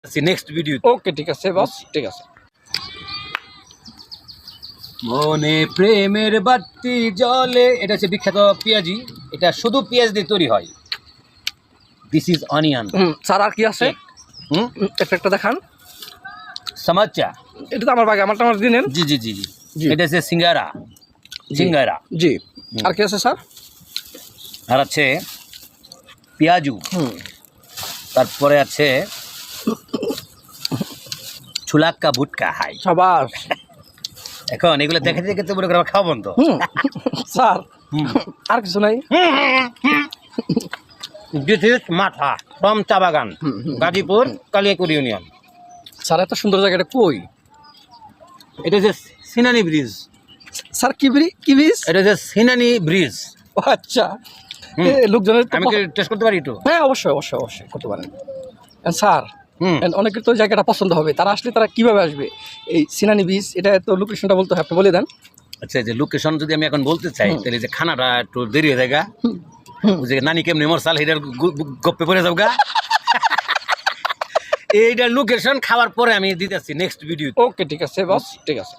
Next video. ওকে ঠিক আছে বস, ঠিক আছে। মনে প্রেমের বাতি জলে, এটা হচ্ছে বিখ্যাত পেঁয়াজি। এটা শুধু পেঁয়াজ দিয়ে তৈরি হয়। This is onion. স্যার আর কি আছে? হুম, একটা দেখান। সমোসা। এটা তো আমার বাগে, আমারটা আমার দিনেন। জি জি জি জি। জি। এটা হচ্ছে সিঙ্গারা। সিঙ্গারা। জি। আর কি আছে স্যার? আর আছে পেঁয়াজু। তারপরে আছে ছুলাক্কা ভুটকা। হাই সাবাস। এখন এগুলো দেখে দেখে তো মনে করে খাওয়া বন্ধ। স্যার আর কিছু নাই? দিস ইজ মাঠা ফ্রম চা বাগান, গাজীপুর, কালিয়াকুড় ইউনিয়ন। স্যার এত সুন্দর জায়গাটা কই? এটা হচ্ছে সিনানি ব্রিজ। স্যার কি ব্রিজ? এটা হচ্ছে সিনানি ব্রিজ। ও আচ্ছা। লোকজনের তো আমি কি টেস্ট করতে পারি একটু? হ্যাঁ অবশ্যই অবশ্যই অবশ্যই করতে পারেন। স্যার হুম। অনেকের তো জায়গাটা পছন্দ হবে, তারা আসলে তারা কিভাবে আসবে? এই সিনানি বিচ, এটা তো লোকেশনটা বলতে হয়, আপনি বলে দেন। আচ্ছা, যে লোকেশন যদি আমি এখন বলতে চাই, তাহলে যে খানাটা একটু দেরি হয়ে যায় গা। ওই যে নানি কেমনি মোর সাল হেটার গপ্পে পড়ে যাও গা। এইটা লোকেশন খাওয়ার পরে আমি দিতেছি নেক্সট ভিডিও। ওকে ঠিক আছে বস, ঠিক আছে।